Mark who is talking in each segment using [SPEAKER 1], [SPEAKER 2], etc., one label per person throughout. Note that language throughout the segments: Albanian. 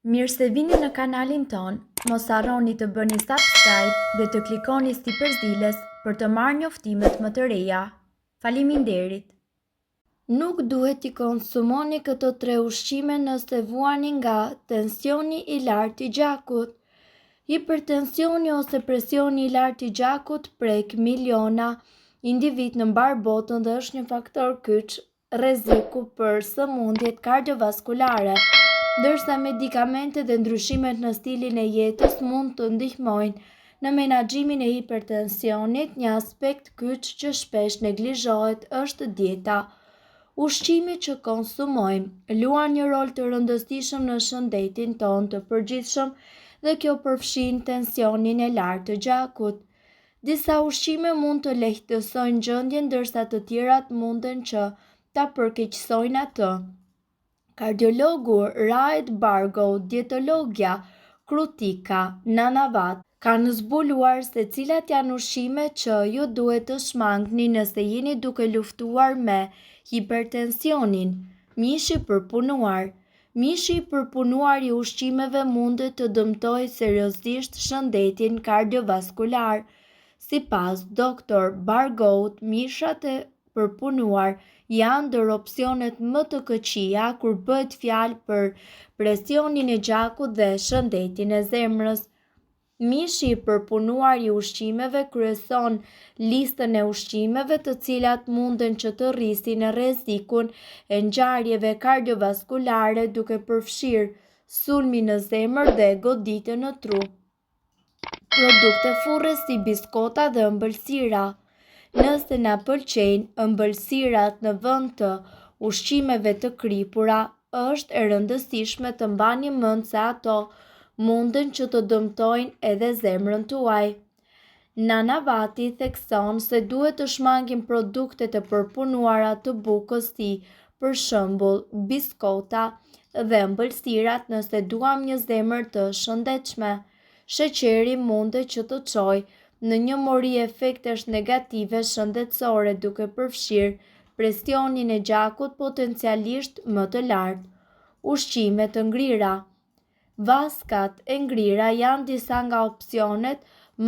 [SPEAKER 1] Mirë se vini në kanalin ton, mos harroni të bëni subscribe dhe të klikoni si përzdiles për të marrë njoftimet më të reja. Faleminderit! Nuk duhet t'i konsumoni këto 3 ushqime nëse vuani nga tensioni i lartë i gjakut. Hipertensioni ose presioni i lartë i gjakut prek miliona individ në mbar botën dhe është një faktor kyç rreziku për sëmundjet kardiovaskulare, ndërsa medikamentet dhe ndryshimet në stilin e jetës mund të ndihmojnë në menaxhimin e hipertensionit. Një aspekt kyç që shpesh neglizhohet është dieta. Ushqimit që konsumojmë luan një rol të rëndësishëm në shëndetin tonë të përgjithshëm dhe kjo përfshin tensionin e lartë të gjakut. Disa ushqime mund të lehtësojnë gjendjen ndërsa të tjerat munden që ta përkeqësojnë atë. Kardiologu Raed Bargo, dietologja Krutika Nanavat kanë zbuluar se cilat janë ushqimet që ju duhet të shmangni nëse jeni duke luftuar me hipertensionin. Mishi i përpunuar. Mishi i përpunuar i ushqimeve mundet të dëmtojë seriozisht shëndetin kardiovaskular. Sipas Dr. Bargout, mishat e përpunuar janë ndër opsionet më të këqija kur bëhet fjalë për presionin e gjakut dhe shëndetin e zemrës. Mishi i përpunuar i ushqimeve kryeson listën e ushqimeve të cilat munden që të rrisin rrezikun e ngjarjeve kardiovaskulare duke përfshirë sulmin në zemër dhe goditje në tru. Produkte furrës si biskota dhe ëmbëlsira. Nëse na pëlqejnë ëmbëlsirat në vend të ushqimeve të kripura, është e rëndësishme të mbani mend se ato munden që të dëmtojnë edhe zemrën tuaj. Nanavati thekson se duhet të shmangim produktet e përpunuara të bukës si për shembull biskota dhe ëmbëlsirat nëse duam një zemër të shëndetshme. Sheqeri mundet që të çojë në një mori efektesh negative shëndetësore duke përfshirë presionin e gjakut potencialisht më të lartë. Ushqime të ngrira. Vaskat e ngrira janë disa nga opsionet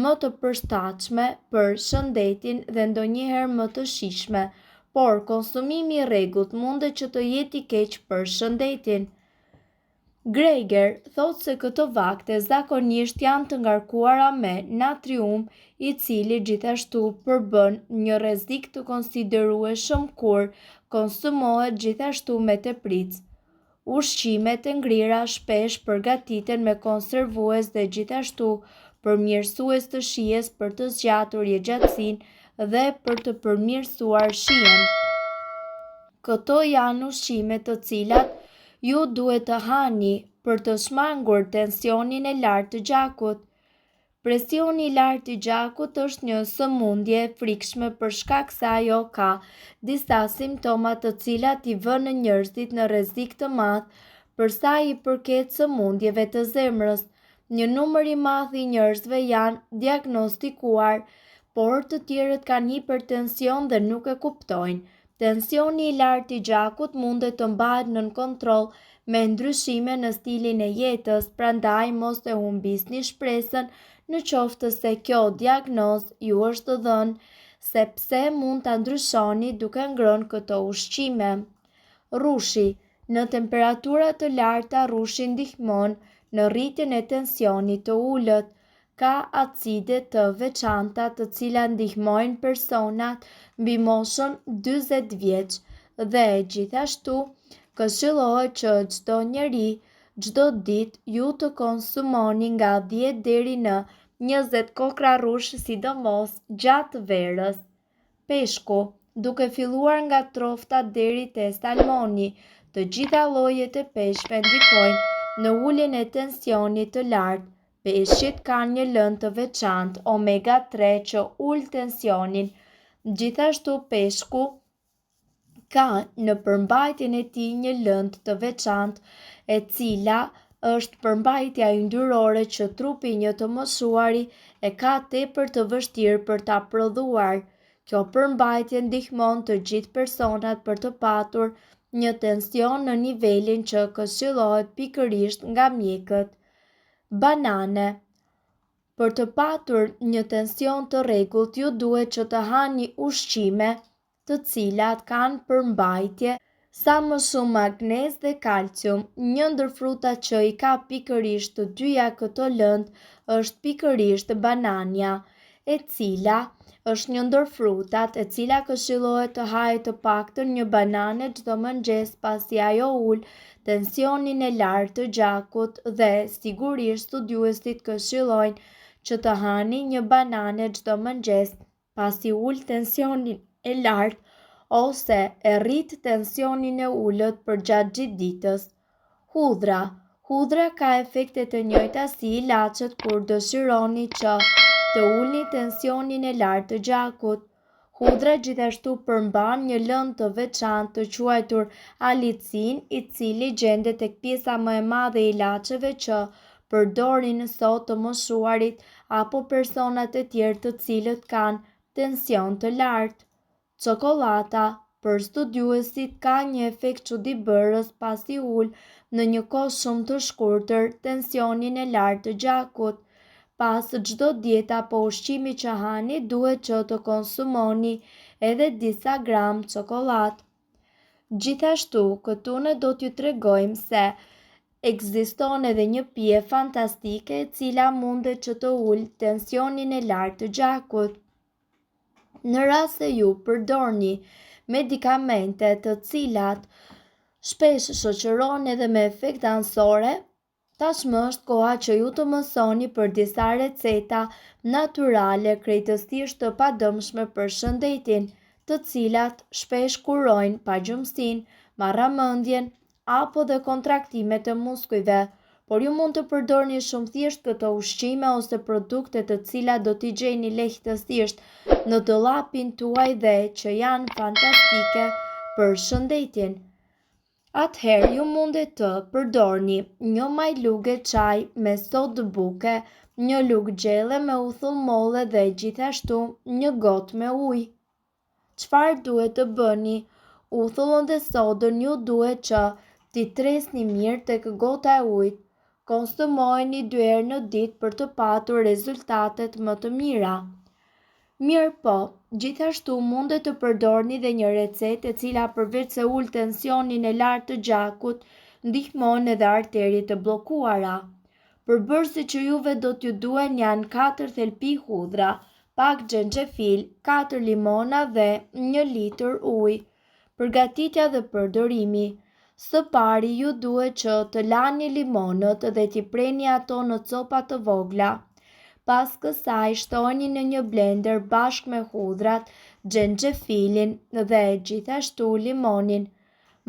[SPEAKER 1] më të përshtatshme për shëndetin dhe ndonjëherë më të shijshme, por konsumimi i rregullt mundet që të jetë i keq për shëndetin. Greger thotë se këto vakte zakonisht janë të ngarkuara me natrium, i cili gjithashtu përbën një rrezik të konsiderueshëm kur konsumohet gjithashtu me tepritës. Ushqimet e ngrira shpesh përgatiten me konservues dhe gjithashtu përmirësues të shijes për të zgjatur jetëgjatësinë dhe për të përmirësuar shijen. Këto janë ushqime të cilat ju duhet të hani për të shmangur tensionin e lartë të gjakut. Presioni i lartë i gjakut është një sëmundje e frikshme për shkak se ajo ka disa simptoma të cilat i vënë njerëzit në rrezik të madh për sa i përket sëmundjeve të zemrës. Një numër i madh i njerëzve janë diagnostikuar, por të tjerët kanë hipertension dhe nuk e kuptojnë. Tensioni i lartë i gjakut mundet të mbahet nën kontroll me ndryshime në stilin e jetës, prandaj mos e humbisni shpresën në qoftë se kjo diagnozë ju është dhënë, sepse mund ta ndryshoni duke ngrënë këto ushqime. Rushi. Në temperatura të larta rushi ndihmon në rritjen e tensionit të ulët. Ka acide të veçanta të cilat ndihmojnë personat mbi moshën 40 vjeç dhe gjithashtu këshillohet që çdo njeri çdo ditë ju të konsumoni nga 10 deri në 20 kokra rush, sidomos gjatë verës. Peshku. Duke filluar nga trofta deri te salmoni, të gjitha llojet e peshqve ndikojnë në uljen e tensionit të lartë. Peshqit kanë një lëndë të veçantë omega 3 që ul tensionin. Gjithashtu peshku ka në përmbajtjen e tij një lëndë të veçantë e cila është përmbajtja yndyrore që trupi i një të moshuari e ka tepër të vështirë për ta prodhuar. Kjo përmbajtje ndihmon të gjithë personat për të patur një tension në nivelin që këshillohet pikërisht nga mjekët. Banane. Për të patur një tension të rregullt, ju duhet që të hani ushqime të cilat kanë përmbajtje sa më shumë magnez dhe kalcium. Një ndër frutat që i ka pikërisht të dyja këto lëndë është pikërisht banania, e cila është një ndër frutat e cila këshillohet të hajë të paktën një banane çdo mëngjes, pasi ajo ul tensionin e lartë të gjakut dhe sigurisht studiuesit këshillojnë që të hani një banane çdo mëngjes, pasi ul tensionin e lartë ose e rrit tensionin e ulët për gjatë gjithë ditës. Hudhra. Hudhra ka efekte të njëjta si ilaçet kur dëshironi që të ulni tensionin e lartë të gjakut. Hudhra gjithashtu përmban një lëndë të veçantë të quajtur alicin, i cili gjendet tek pjesa më e madhe e ilaçeve që përdorin sot të moshuarit apo personat e tjerë të cilët kanë tension të lartë. Çokolata. Për studiuesit ka një efekt çuditëbërës pasi ul në një kohë shumë të shkurtër tensionin e lartë të gjakut. Pas çdo diete apo ushqimi që hani, duhet që të konsumoni edhe disa gram çokoladë. Gjithashtu, këtu ne do t'ju tregojmë se ekziston edhe një pije fantastike e cila mundet që të ulë tensionin e lartë të gjakut. Në rast se ju përdorni medikamente të cilat shpesh shoqërohen edhe me efekte anësore, tashmë është koha që ju të mësoni për disa receta natyrale krejtësisht të padëmshme për shëndetin, të cilat shpesh kurojnë pagjumsinë, marramendjen apo dhe kontraktimet e muskujve, por ju mund të përdorni shumë thjesht këto ushqime ose produkte të cilat do t'i gjeni lehtësisht në dollapin tuaj dhe që janë fantastike për shëndetin. Atëherë ju mundet të përdorni një majlugë çaj me sodë buke, një lugë gjelle me uthull molle dhe gjithashtu një gotë me ujë. Çfarë duhet të bëni? Uthullën dhe sodën ju duhet që t'i tresni mirë tek gota e ujit. Konsumojeni 2 herë në ditë për të patur rezultatet më të mira. Mirë po, gjithashtu mundet të përdorni dhe një recetë e cila përveç se ul tensionin e lartë të gjakut, ndihmon edhe arteriet të bllokuara. Përbërësit që juve do t'ju duhen janë 4 thelpi hudhra, pak xhenxhefil, 4 limona dhe 1 litër ujë. Përgatitja dhe përdorimi. Së pari ju duhet që të lani limonët dhe t'i preni ato në copa të vogla. Pas kësaj shtojeni në një blender bashkë me hudhrat, xhenxhefilin dhe gjithashtu limonin.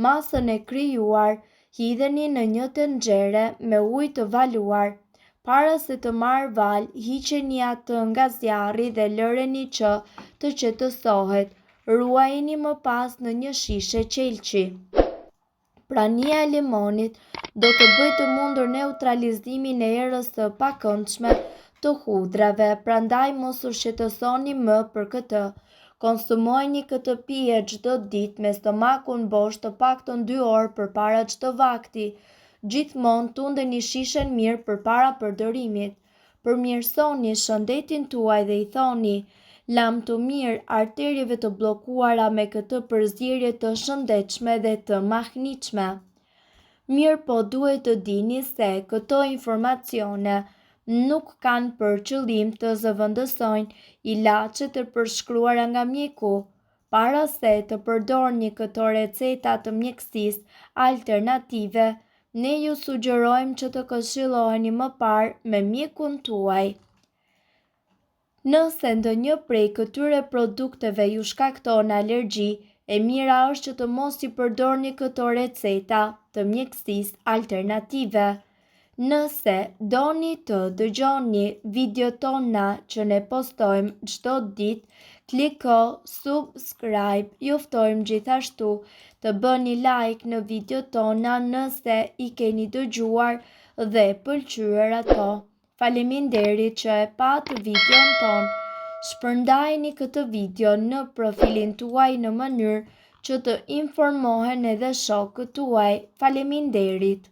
[SPEAKER 1] Masën e krijuar hidheni në një tenxhere me ujë të valuar. Para se të marrë val, hiqeni atë nga zjarri dhe lëreni që të qetësohet. Ruajini më pas në një shishe qelçi. Prania e limonit do të bëjë të mundur neutralizimin e erës së pakëndshme të hudrave, prandaj mos u shqetësoni më për këtë. Konsumojeni këtë pije çdo ditë me stomakun bosh të paktën 2 orë përpara çdo vakti. Gjithmonë tundeni shishen mirë përpara përdorimit. Përmirësoni shëndetin tuaj dhe i thoni lam të mirë arterieve të bllokuara me këtë përzierje të shëndetshme dhe të mahnitshme. Mirë po duhet të dini se këto informacione nuk kanë për qëllim të zëvendësojnë ilaçet e përshkruara nga mjeku. Para se të përdorni këto receta të mjekësisë alternative, ne ju sugjerojmë që të këshilloheni më parë me mjekun tuaj. Nëse ndonjë prej këtyre produkteve ju shkakton alergji, e mira është që të mos i përdorni këto receta të mjekësisë alternative. Nëse doni të dëgjoni video tona që ne postojmë çdo ditë, kliko subscribe. Ju ftojmë gjithashtu të bëni like në video tona nëse i keni dëgjuar dhe pëlqyer ato. Faleminderit që e pat videon ton. Shpërndajeni këtë video në profilin tuaj në mënyrë që të informohen edhe shokët tuaj. Faleminderit!